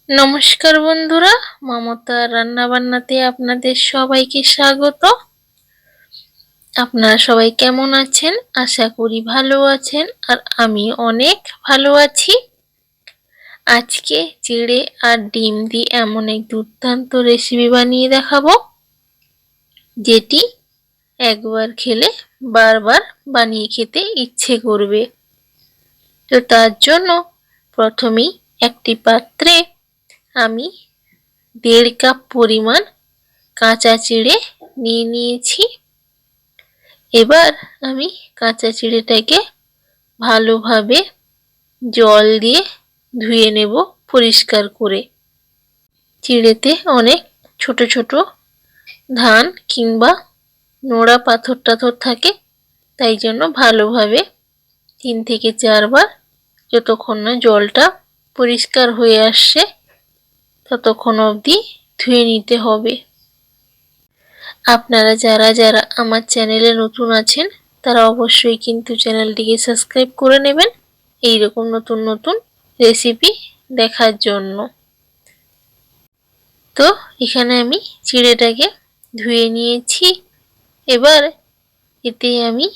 নমস্কার বন্ধুরা, মমতা রান্নাবান্নাতে আপনাদের সবাইকে স্বাগত। আপনারা সবাই কেমন আছেন? আশা করি ভালো আছেন, আর আমি অনেক ভালো আছি। আজকে চিড়ে আর ডিম দিয়ে এমন এক দুর্দান্ত রেসিপি বানিয়ে দেখাবো, যেটি একবার খেলে বারবার বানিয়ে খেতে ইচ্ছে করবে। তো তার জন্য প্রথমেই একটি পাত্রে আমি 1.5 কাপ পরিমাণ কাঁচা চিড়ে নিয়ে নিয়েছি। এবার আমি কাঁচা চিড়েটাকে ভালোভাবে জল দিয়ে ধুয়ে নেব পরিষ্কার করে। চিড়েতে অনেক ছোট ছোট ধান কিংবা নোড়া পাথর টাথর থাকে, তাই জন্য ভালোভাবে 3 থেকে 4 বার, যতক্ষণ না জলটা পরিষ্কার হয়ে আসছে ততক্ষণ অবধি ধুয়ে নিতে হবে। আপনারা যারা যারা আমার চ্যানেলে নতুন আছেন তারা অবশ্যই কিন্তু চ্যানেলটিকে সাবস্ক্রাইব করে নেবেন এই রকম নতুন নতুন রেসিপি দেখার জন্য। তো এখানে আমি চিড়েটাকে ধুয়ে নিয়েছি। এবার এতে আমি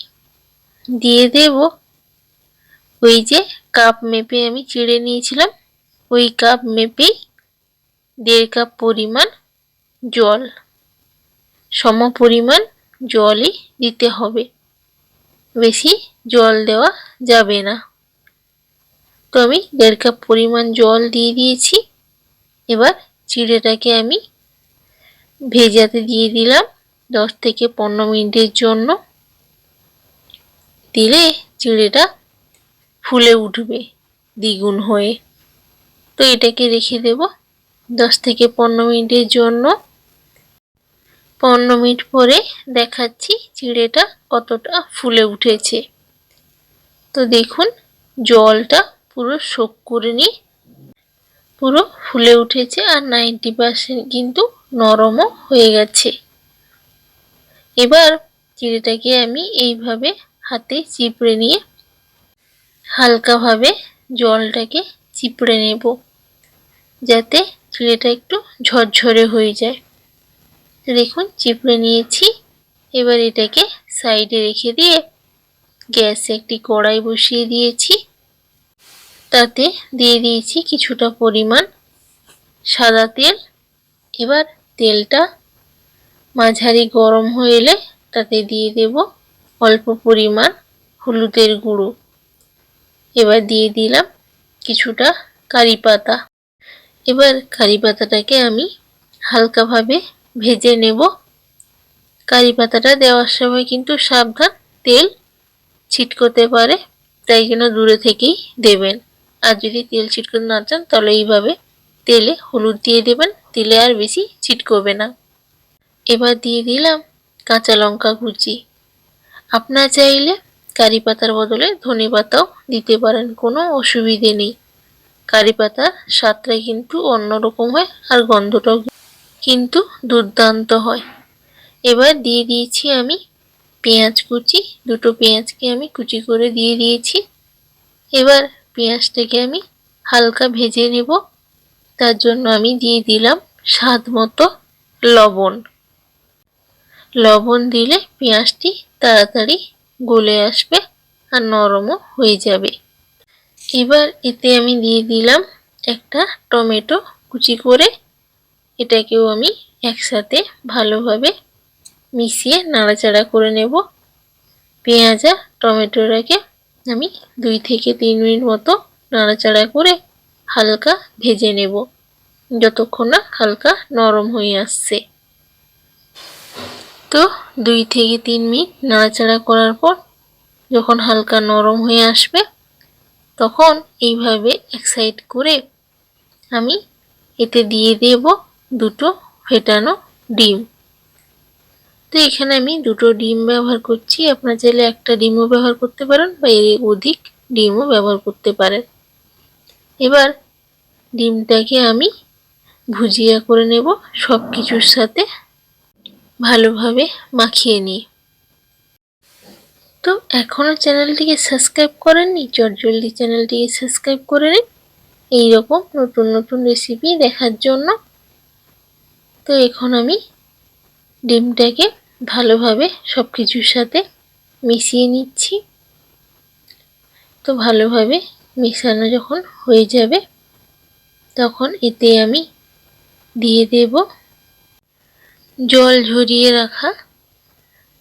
দিয়ে দেব ওই যে কাপ মেপে আমি চিড়ে নিয়েছিলাম, ওই কাপ মেপেই 1.5 কাপ পরিমাণ জল, সম পরিমাণ জলই দিতে হবে, বেশি জল দেওয়া যাবে না। তো আমি 1.5 কাপ পরিমাণ জল দিয়ে দিয়েছি। এবার চিড়েটাকে আমি ভেজাতে দিয়ে দিলাম 10 থেকে 15 মিনিটের জন্য। দিলে চিড়েটা ফুলে উঠবে দ্বিগুণ হয়ে। তো এটাকে রেখে দেব 10 থেকে 15 মিনিটের জন্য। 15 মিনিট পরে দেখাচ্ছি চিড়েটা কতটা ফুলে উঠেছে। তো দেখুন জলটা পুরো শোক করে নিয়ে পুরো ফুলে উঠেছে, আর 90% কিন্তু নরমও হয়ে গেছে। এবার চিড়েটাকে আমি এইভাবে হাতে চিপড়ে নিয়ে হালকাভাবে জলটাকে চিপড়ে নেব, যাতে চিড়েটা একটু ঝরঝরে হয়ে যায়। দেখুন চিপড়ে নিয়েছি। এবার এটাকে সাইডে রেখে দিয়ে গ্যাসে একটি কড়াই বসিয়ে দিয়েছি। তাতে দিয়ে দিয়েছি কিছুটা পরিমাণ সাদা তেল। এবার তেলটা মাঝারি গরম হয়ে এলে তাতে দিয়ে দেব অল্প পরিমাণ হলুদের গুঁড়ো। এবার দিয়ে দিলাম কিছুটা কারি পাতা। এবার কারি পাতাটাকে আমি হালকাভাবে ভেজে নেব। কারি পাতাটা দেওয়ার সময় কিন্তু সাবধান, তেল ছিটকোতে পারে, তাই জন্য দূরে থেকেই দেবেন। আর যদি তেল ছিটকোতে না চান তাহলে এইভাবে তেলে হলুদ দিয়ে দেবেন, তেলে আর বেশি ছিটকোবে না। এবার দিয়ে দিলাম কাঁচা লঙ্কা কুচি। আপনারা চাইলে কারি পাতার বদলে ধনে পাতাও দিতে পারেন, কোনো অসুবিধে নেই। কারি পাতার স্বাদটা কিন্তু অন্যরকম হয়, আর গন্ধটাও কিন্তু দুর্দান্ত হয়। এবার দিয়ে দিয়েছি আমি পেঁয়াজ কুচি। 2টো পেঁয়াজকে আমি কুচি করে দিয়ে দিয়েছি। এবার পেঁয়াজটাকে আমি হালকা ভেজে নেব। তার জন্য আমি দিয়ে দিলাম স্বাদ মতো লবণ। লবণ দিলে পেঁয়াজটি তাড়াতাড়ি গলে আসবে আর নরমও হয়ে যাবে। এবার এতে আমি দিয়ে দিলাম একটা টমেটো কুচি করে। এটাকেও আমি একসাথে ভালোভাবে মিশিয়ে নাড়াচাড়া করে নেব। পেঁয়াজ আর টমেটোটাকে আমি 2 থেকে 3 মিনিট মতো নাড়াচাড়া করে হালকা ভেজে নেব, যতক্ষণ না হালকা নরম হয়ে আসছে। তো 2 থেকে 3 মিনিট নাড়াচাড়া করার পর যখন হালকা নরম হয়ে আসবে, তখন এইভাবে এক সাইড করে আমি এতে দিয়ে দেব 2টো ফেটানো ডিম। তো এখানে আমি 2টো ডিম ব্যবহার করছি। আপনারা চাইলে একটা ডিমও ব্যবহার করতে পারেন বা এর অধিক ডিমও ব্যবহার করতে পারেন। এবার ডিমটাকে আমি ভুজিয়া করে নেব, সব কিছুর সাথে ভালোভাবে মাখিয়ে নিই। তো এখনও চ্যানেলটিকে সাবস্ক্রাইব করেননি, চটজলদি চ্যানেলটিকে সাবস্ক্রাইব করে নিন এই রকম নতুন নতুন রেসিপি দেখার জন্য। তো এখন আমি ডিমটাকে ভালোভাবে সবকিছুর সাথে মিশিয়ে নিচ্ছি। তো ভালোভাবে মেশানো যখন হয়ে যাবে তখন এতে আমি দিয়ে দেব জল ঝরিয়ে রাখা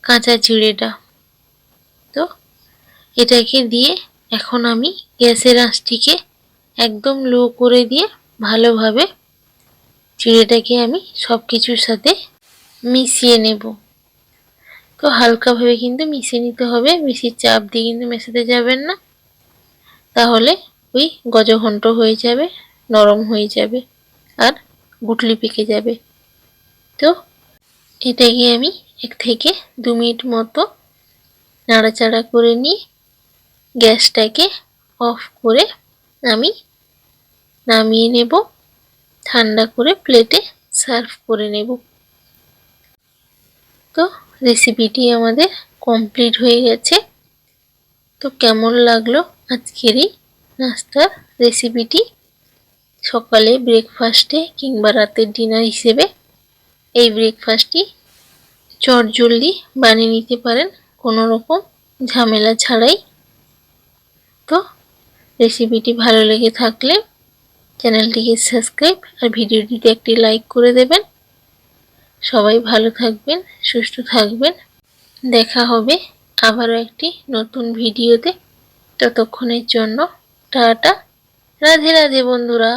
কাঁচা চিড়েটা। তো এটাকে দিয়ে এখন আমি গ্যাসের আঁচটিকে একদম লো করে দিয়ে ভালোভাবে চিড়েটাকে আমি সব কিছুর সাথে মিশিয়ে নেব। তো হালকাভাবে কিন্তু মিশিয়ে নিতে হবে, বেশি চাপ দিয়ে কিন্তু মেশাতে যাবেন না, তাহলে ওই গজঘন্ট হয়ে যাবে, নরম হয়ে যাবে আর গুটলি পেকে যাবে। তো এটাকে আমি 1 থেকে 2 মিনিট মতো নাড়াচাড়া করে নিয়ে গ্যাসটাকে অফ করে আমি নামিয়ে নেব, ঠান্ডা করে প্লেটে সার্ভ করে নেব। তো রেসিপিটি আমাদের কমপ্লিট হয়ে গেছে। তো কেমন লাগলো আজকের এই নাস্তার রেসিপিটি? সকালে ব্রেকফাস্টে কিংবা রাতের ডিনার হিসেবে এই ব্রেকফাস্টটি চটজলদি বানিয়ে নিতে পারেন কোনো রকম ঝামেলা ছাড়াই। তো রেসিপিটি ভালো লেগে থাকলে চ্যানেলটিকে সাবস্ক্রাইব আর ভিডিওটিতে একটি লাইক করে দেবেন। সবাই ভালো থাকবেন, সুস্থ থাকবেন। দেখা হবে আবারও একটি নতুন ভিডিওতে। ততক্ষণের জন্য টাটা, রাধে রাধে বন্ধুরা।